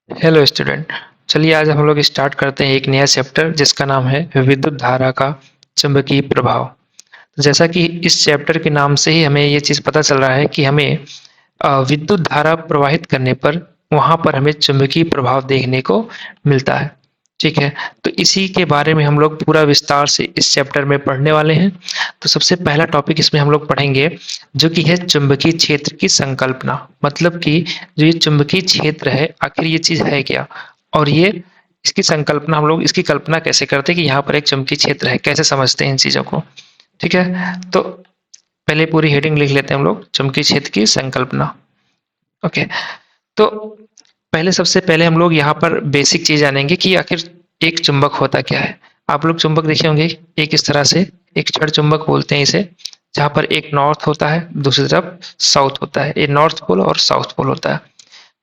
Hello student. चलिए आज हम लोग स्टार्ट करते हैं एक नया चैप्टर जिसका नाम है विद्युत धारा का चुंबकीय प्रभाव। तो जैसा कि इस चैप्टर के नाम से ही हमें ये चीज़ पता चल रहा है कि हमें विद्युत धारा प्रवाहित करने पर वहाँ पर हमें चुंबकीय प्रभाव देखने को मिलता है। ठीक है, तो इसी के बारे में हम लोग पूरा विस्तार से इस चैप्टर में पढ़ने वाले हैं। तो सबसे पहला टॉपिक इसमें हम लोग पढ़ेंगे जो कि है चुंबकीय क्षेत्र की संकल्पना। मतलब कि जो ये चुंबकीय क्षेत्र है आखिर ये चीज़ है क्या, और ये इसकी संकल्पना हम लोग इसकी कल्पना कैसे करते हैं कि यहाँ पर एक चुंबकीय क्षेत्र है, कैसे समझते हैं इन चीज़ों को। ठीक है, तो पहले पूरी हेडिंग लिख लेते हैं हम लोग, चुंबकीय क्षेत्र की संकल्पना। ओके, तो पहले सबसे पहले हम लोग यहाँ पर बेसिक चीज़ जानेंगे कि आखिर एक चुंबक होता क्या है। आप लोग चुंबक देखे होंगे एक इस तरह से, एक क्षण चुंबक बोलते हैं इसे, जहाँ पर एक नॉर्थ होता है दूसरी तरफ साउथ होता है। ये नॉर्थ पोल और साउथ पोल होता है।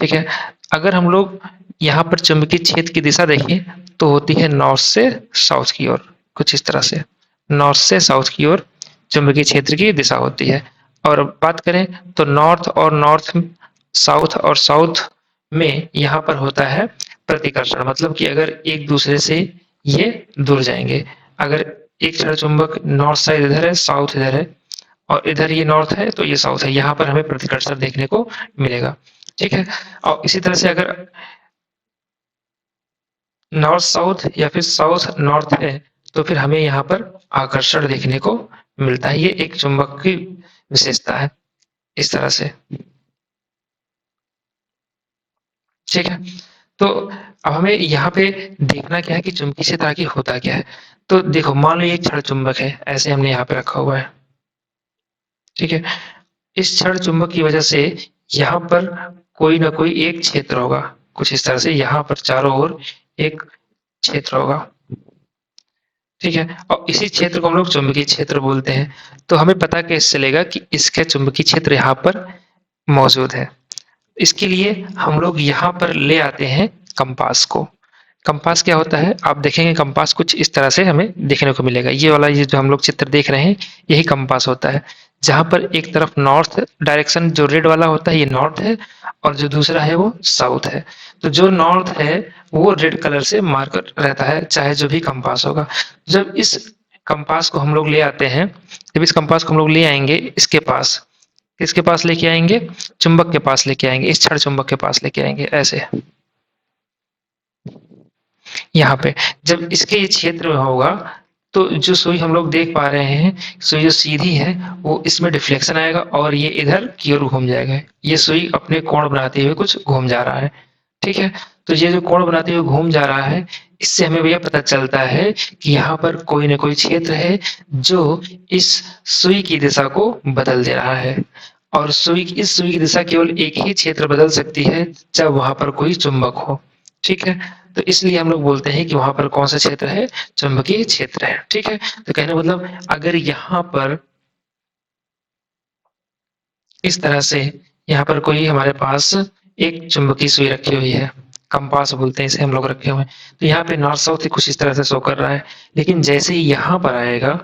ठीक है, अगर हम लोग यहाँ पर चुंबकीय क्षेत्र की दिशा देखें तो होती है नॉर्थ से साउथ की ओर, कुछ इस तरह से नॉर्थ से साउथ की ओर चुंबकीय क्षेत्र की दिशा होती है। और बात करें तो नॉर्थ और नॉर्थ साउथ और साउथ में यहाँ पर होता है प्रतिकर्षण, मतलब कि अगर एक दूसरे से ये दूर जाएंगे, अगर एक क्षण चुंबक नॉर्थ साइड इधर है साउथ इधर है और इधर ये नॉर्थ है तो ये साउथ है, यहाँ पर हमें प्रतिकर्षण देखने को मिलेगा। ठीक है, और इसी तरह से अगर नॉर्थ साउथ या फिर साउथ नॉर्थ है तो फिर हमें यहाँ पर आकर्षण देखने को मिलता है। ये एक चुंबक की विशेषता है इस तरह से। ठीक है, तो अब हमें यहाँ पे देखना क्या है कि चुंबकीय क्षेत्र आखिर होता क्या है। तो देखो, मान लो ये क्षण चुंबक है, ऐसे हमने यहाँ पे रखा हुआ है। ठीक है, इस क्षण चुंबक की वजह से यहाँ पर कोई ना कोई एक क्षेत्र होगा, कुछ इस तरह से यहाँ पर चारों ओर एक क्षेत्र होगा। ठीक है, और इसी क्षेत्र को हम लोग चुंबकीय क्षेत्र बोलते हैं। तो हमें पता कैसे चलेगा कि इसका चुंबकीय क्षेत्र यहाँ पर मौजूद है। इसके लिए हम लोग यहाँ पर ले आते हैं कंपास को। कंपास क्या होता है, आप देखेंगे कंपास कुछ इस तरह से हमें देखने को मिलेगा। ये वाला ये जो हम लोग चित्र देख रहे हैं यही कंपास होता है, जहाँ पर एक तरफ नॉर्थ डायरेक्शन जो रेड वाला होता है ये नॉर्थ है और जो दूसरा है वो साउथ है। तो जो नॉर्थ है वो रेड कलर से मार्क रहता है चाहे जो भी कंपास होगा। जब इस कंपास को हम लोग ले आते हैं, जब इस कंपास को हम लोग ले आएंगे इसके पास, किसके पास लेके आएंगे, चुंबक के पास लेके आएंगे, इस क्षण चुंबक के पास लेके आएंगे ऐसे। यहाँ पे जब इसके ये क्षेत्र में होगा तो जो सुई हम लोग देख पा रहे हैं, सुई जो सीधी है वो इसमें डिफ्लेक्शन आएगा और ये इधर की ओर घूम जाएगा। ये सुई अपने कोण बनाते हुए कुछ घूम जा रहा है। ठीक है, तो ये जो कोण बनाते हुए घूम जा रहा है, इससे हमें भैया पता चलता है कि यहाँ पर कोई ना कोई क्षेत्र है जो इस सुई की दिशा को बदल दे रहा है। और इस सुई की दिशा केवल एक ही क्षेत्र बदल सकती है जब वहां पर कोई चुंबक हो। ठीक है, तो इसलिए हम लोग बोलते हैं कि वहां पर कौन सा क्षेत्र है, चुंबकीय क्षेत्र है। ठीक है, तो कहने का मतलब अगर यहाँ पर इस तरह से यहाँ पर कोई हमारे पास एक चुंबकीय सुई रखी हुई है, कंपास बोलते हैं इसे हम लोग रखे हुए हैं, तो यहाँ पे नॉर्थ साउथ कुछ इस तरह से शो कर रहा है। लेकिन जैसे ही यहाँ पर आएगा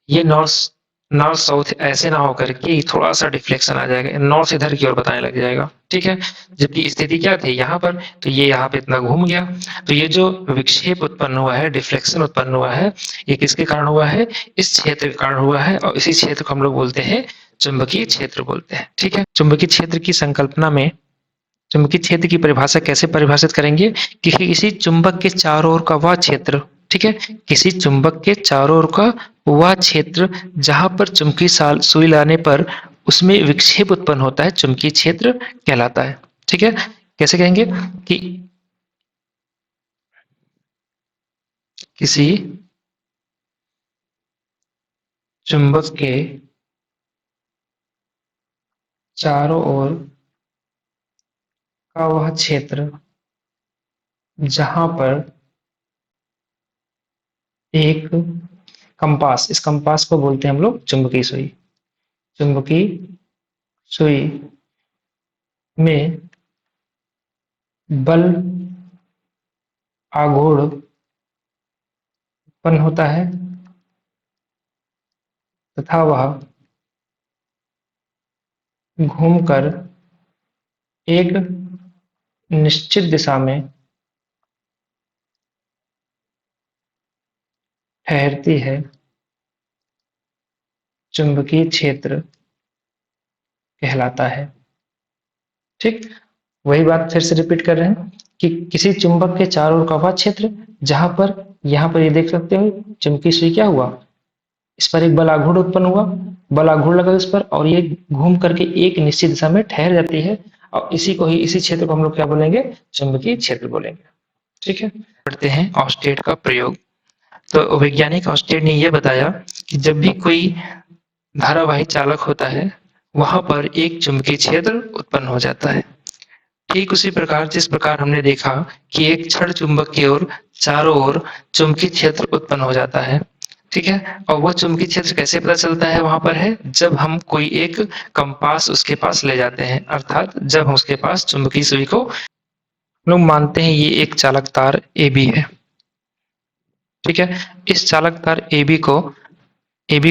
ये नॉर्थ नॉर्थ साउथ ऐसे ना होकर के थोड़ा सा डिफ्लेक्शन आ जाएगा, नॉर्थ इधर की ओर बताने लग जाएगा। ठीक है, जबकि स्थिति क्या थी यहाँ पर, तो ये यहाँ पे इतना घूम गया। तो ये जो विक्षेप उत्पन्न हुआ है, डिफ्लेक्शन उत्पन्न हुआ है, ये किसके कारण हुआ है, इस क्षेत्र के कारण हुआ है और इसी क्षेत्र को हम लोग बोलते हैं चुंबकीय क्षेत्र बोलते हैं। ठीक है, चुंबकीय क्षेत्र की संकल्पना में चुंबकीय क्षेत्र की परिभाषा कैसे परिभाषित करेंगे कि किसी चुंबक के चारों ओर का वह क्षेत्र, ठीक है, किसी चुंबक के चारों ओर का वह क्षेत्र जहां पर चुंबकीय सुई लाने पर उसमें विक्षेप उत्पन्न होता है चुंबकीय क्षेत्र कहलाता है। ठीक है, कैसे कहेंगे कि किसी चुंबक के चारों ओर का वह क्षेत्र जहां पर एक कंपास, इस कंपास को बोलते हैं हम लोग चुंबकीय सुई, चुंबकीय सुई में बल आघूर्ण उत्पन्न होता है तथा वह घूमकर एक निश्चित दिशा में ठहरती है, चुंबकीय क्षेत्र कहलाता है। ठीक, वही बात फिर से रिपीट कर रहे हैं कि किसी चुंबक के चारों ओर का वह क्षेत्र जहां पर, यहां पर ये देख सकते हो चुंबकीय सुई क्या हुआ, इस पर एक बल आघूर्ण उत्पन्न हुआ, बल आघूर्ण लगा इस पर और ये घूम करके एक निश्चित दिशा में ठहर जाती है और इसी क्षेत्र को हम लोग क्या बोलेंगे, चुंबकीय क्षेत्र बोलेंगे। ठीक है, पढ़ते हैं ऑस्टेट का प्रयोग। तो वैज्ञानिक ऑस्टेट ने यह बताया कि जब भी कोई धारावाही चालक होता है वहां पर एक चुंबकीय क्षेत्र उत्पन्न हो जाता है। ठीक उसी प्रकार जिस प्रकार हमने देखा कि एक छड़ चुंबक की ओर चारों ओर चुंबकीय क्षेत्र उत्पन्न हो जाता है। ठीक है, और वह चुंबकीय क्षेत्र कैसे पता चलता है वहां पर है, जब हम कोई एक कंपास उसके पास ले जाते हैं, अर्थात जब हम उसके पास चुंबकीय सुई को, लोग मानते हैं ये एक चालक तार AB है। ठीक है, इस चालक तार AB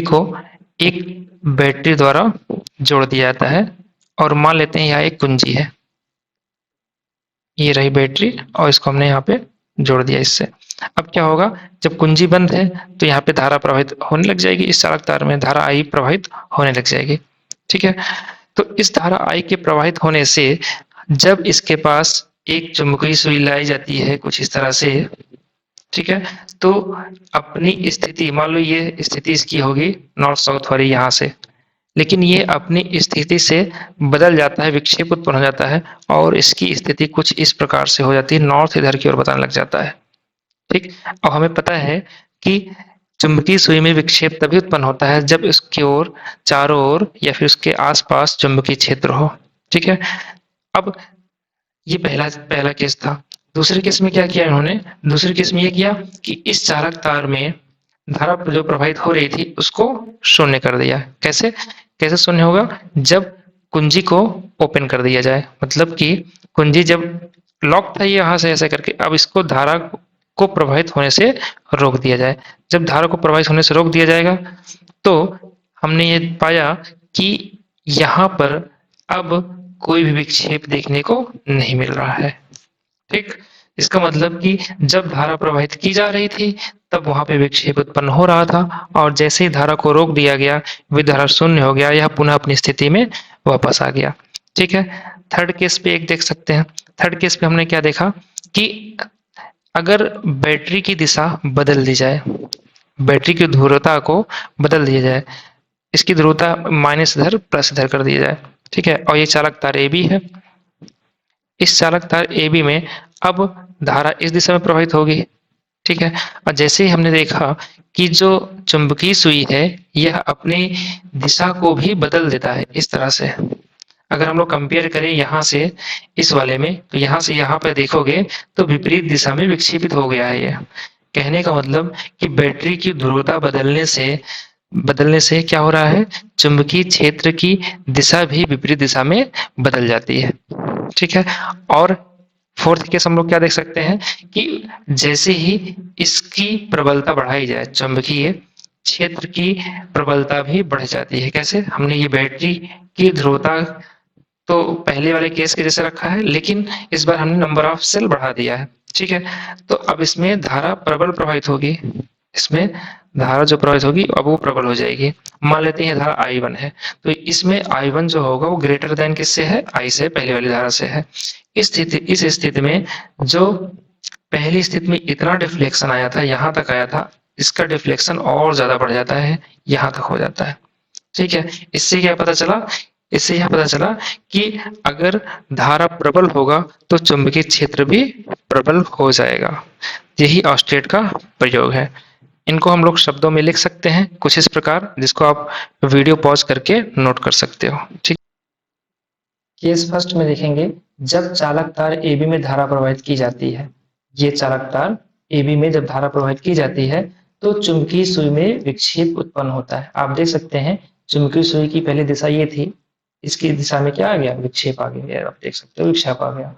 को एक बैटरी द्वारा जोड़ दिया जाता है और मान लेते हैं यहाँ एक कुंजी है, ये रही बैटरी और इसको हमने यहाँ पे जोड़ दिया इससे। अब क्या होगा, जब कुंजी बंद है तो यहाँ पे धारा प्रवाहित होने लग जाएगी, इस चालक तार में धारा I प्रवाहित होने लग जाएगी। ठीक है, तो इस धारा I के प्रवाहित होने से जब इसके पास एक चुंबकीय सुई लाई जाती है कुछ इस तरह से, ठीक है, तो अपनी स्थिति, मान लो ये स्थिति इसकी होगी नॉर्थ साउथ वाली यहाँ से, लेकिन ये अपनी स्थिति से बदल जाता है, विक्षेप उत्पन्न हो जाता है और इसकी स्थिति कुछ इस प्रकार से हो जाती है, नॉर्थ इधर की ओर बताने लग जाता है। ठीक, और हमें पता है कि चुंबकीय सुई में विक्षेप तभी उत्पन्न होता है जब इसकी ओर चारों ओर या फिर उसके आसपास चुंबकीय क्षेत्र हो। ठीक है, अब ये पहला केस था। दूसरे केस में क्या किया इन्होंने, दूसरे केस में ये किया कि इस चालक तार में धारा जो प्रवाहित हो रही थी उसको शून्य कर दिया। कैसे कैसे शून्य होगा, जब कुंजी को ओपन कर दिया जाए, मतलब कि कुंजी जब लॉक था यहाँ से ऐसे करके, अब इसको धारा को प्रवाहित होने से रोक दिया जाए। जब धारा को प्रवाहित होने से रोक दिया जाएगा तो हमने ये पाया कि यहाँ पर अब कोई भी विक्षेप देखने को नहीं मिल रहा है। ठीक, इसका मतलब कि जब धारा प्रवाहित की जा रही थी तब वहां पे विक्षेप उत्पन्न हो रहा था और जैसे ही धारा को रोक दिया गया विद्युत शून्य हो गया, यह पुनः अपनी स्थिति में वापस आ गया। ठीक है, थर्ड केस पे एक देख सकते हैं। थर्ड केस पे हमने क्या देखा कि अगर बैटरी की दिशा बदल दी जाए, बैटरी की ध्रुवता को बदल दिया जाए, इसकी ध्रुवता माइनस इधर प्लस इधर कर दिया जाए। ठीक है, और ये चालक तार AB है, इस चालक तार AB में अब धारा इस दिशा में प्रवाहित होगी। ठीक है, और जैसे ही हमने देखा कि जो चुंबकीय सुई है यह अपनी दिशा को भी बदल देता है इस तरह से। अगर हम लोग कंपेयर करें यहाँ से इस वाले में, तो यहाँ से यहाँ पे देखोगे तो विपरीत दिशा में विक्षेपित हो गया है। ये कहने का मतलब कि बैटरी की ध्रुवता बदलने से क्या हो रहा है, चुंबकीय क्षेत्र की दिशा भी विपरीत दिशा में बदल जाती है। ठीक है, और फोर्थ केस हम लोग क्या देख सकते हैं कि जैसे ही इसकी प्रबलता बढ़ाई जाए, चुंबकीय क्षेत्र की प्रबलता भी बढ़ जाती है। कैसे, हमने ये बैटरी की ध्रुवता तो पहले वाले केस के जैसे रखा है, लेकिन इस बार हमने नंबर ऑफ सेल बढ़ा दिया है। ठीक है, तो अब इसमें धारा प्रबल प्रवाहित होगी, इसमें धारा जो प्रवाहित होगी अब वो प्रबल हो जाएगी। मान लेते हैं धारा I1 है, तो इसमें I1 जो होगा वो ग्रेटर देन किससे है, I से, पहले वाली धारा से है। इस स्थिति में जो पहली स्थिति में इतना डिफ्लेक्शन आया था, यहाँ तक आया था, इसका डिफ्लेक्शन और ज्यादा बढ़ जाता है, यहाँ तक हो जाता है। ठीक है, इससे क्या पता चला, इससे यह पता चला कि अगर धारा प्रबल होगा तो चुंबकीय क्षेत्र भी प्रबल हो जाएगा। यही ऑस्टेट का प्रयोग है। इनको हम लोग शब्दों में लिख सकते हैं कुछ इस प्रकार, जिसको आप वीडियो पॉज करके नोट कर सकते हो। ठीक, केस फर्स्ट में देखेंगे, जब चालक तार AB में धारा प्रवाहित की जाती है, ये चालक तार AB में जब धारा प्रवाहित की जाती है तो चुंबकीय सुई में विक्षेप उत्पन्न होता है। आप देख सकते हैं चुंबकीय सुई की पहली दिशा ये थी, इसकी दिशा में क्या आ गया, विक्षेप आ गया। आप देख सकते हो विक्षेप आ गया।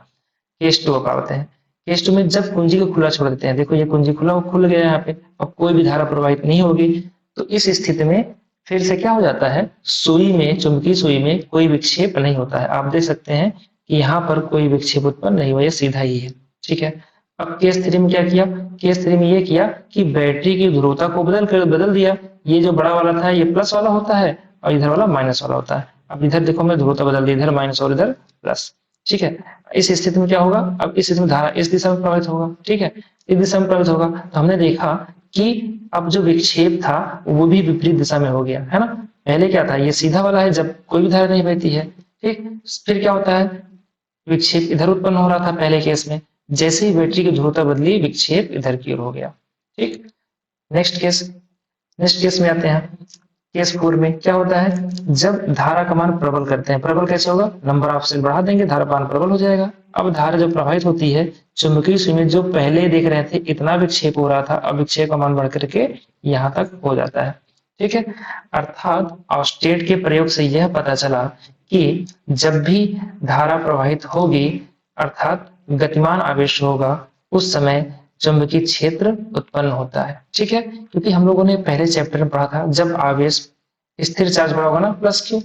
केस 2 का होते हैं, केस 2 में जब कुंजी को खुला छोड़ देते हैं, देखो ये कुंजी खुला खुल गया यहाँ पे, अब कोई भी धारा प्रवाहित नहीं होगी, तो इस स्थिति में फिर से क्या हो जाता है, सुई में, चुंबकीय सुई में कोई विक्षेप नहीं होता है। आप देख सकते हैं कि यहाँ पर कोई विक्षेप उत्पन्न नहीं हुआ, ये सीधा ही है। ठीक है, अब केस 3 में क्या किया, केस 3 में ये किया कि बैटरी की ध्रुवता को बदल दिया। ये जो बड़ा वाला था ये प्लस वाला होता है और इधर वाला माइनस वाला होता है। अब इधर देखो मैं ध्रुवता बदल दी, इधर माइनस और इधर प्लस। ठीक है, इस स्थिति में क्या होगा, अब इस स्थिति में धारा इस दिशा में प्रवाहित होगा। ठीक है, इस दिशा में प्रवाहित होगा तो हमने देखा कि अब जो विक्षेप था वो भी विपरीत दिशा में हो गया, है ना। पहले क्या था, ये सीधा वाला है जब कोई भी धारा नहीं बहती है। ठीक, फिर क्या होता है, विक्षेप इधर उत्पन्न हो रहा था पहले केस में, जैसे ही बैटरी की ध्रुवता बदली विक्षेप इधर की ओर हो गया। ठीक, नेक्स्ट केस, नेक्स्ट केस में आते हैं। केस 4 में क्या होता है, जब धारा का मान प्रबल करते हैं, प्रबल कैसे होगा, नंबर ऑफ सेल बढ़ा देंगे, धारा मान प्रबल हो जाएगा। अब धारा जब प्रवाहित होती है चुंबकीय सुई में, जो पहले देख रहे थे इतना विक्षेप हो रहा था, अब विक्षेप का मान बढ़ करके यहाँ तक हो जाता है। ठीक है, अर्थात ऑस्टेट के प्रयोग से यह पता चला कि जब भी धारा प्रवाहित होगी अर्थात गतिमान आवेश होगा, उस समय चुंबकीय क्षेत्र उत्पन्न होता है। ठीक है, क्योंकि हम लोगों ने पहले चैप्टर में पढ़ा था जब आवेश स्थिर चार्ज बड़ा होगा ना प्लस क्यू,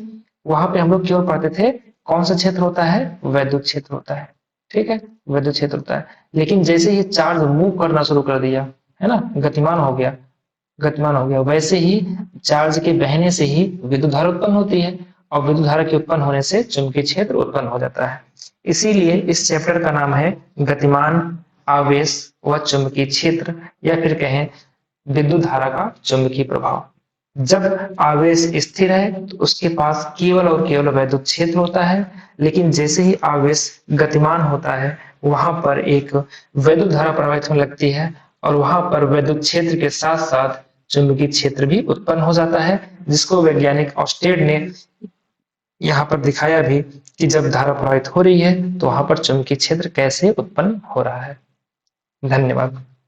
वहां पे हम लोग क्यों पढ़ते थे, कौन सा क्षेत्र होता है, वैद्युत क्षेत्र होता है। ठीक है, वैद्युत क्षेत्र होता है। लेकिन जैसे ही चार्ज मूव करना शुरू कर दिया, है ना, गतिमान हो गया, गतिमान हो गया, वैसे ही चार्ज के बहने से ही विद्युत धारा उत्पन्न होती है और विद्युत धारा के उत्पन्न होने से चुंबकीय क्षेत्र उत्पन्न हो जाता है। इसीलिए इस चैप्टर का नाम है गतिमान आवेश व चुंबकीय क्षेत्र, या फिर कहें विद्युत धारा का चुंबकीय प्रभाव। जब आवेश स्थिर है तो उसके पास केवल और केवल वैद्युत क्षेत्र होता है, लेकिन जैसे ही आवेश गतिमान होता है वहां पर एक वैद्युत धारा प्रवाहित होने लगती है और वहां पर वैद्युत क्षेत्र के साथ साथ चुंबकीय क्षेत्र भी उत्पन्न हो जाता है, जिसको वैज्ञानिक ऑस्टेड ने यहाँ पर दिखाया भी कि जब धारा प्रवाहित हो रही है तो वहां पर चुंबकीय क्षेत्र कैसे उत्पन्न हो रहा है। धन्यवाद।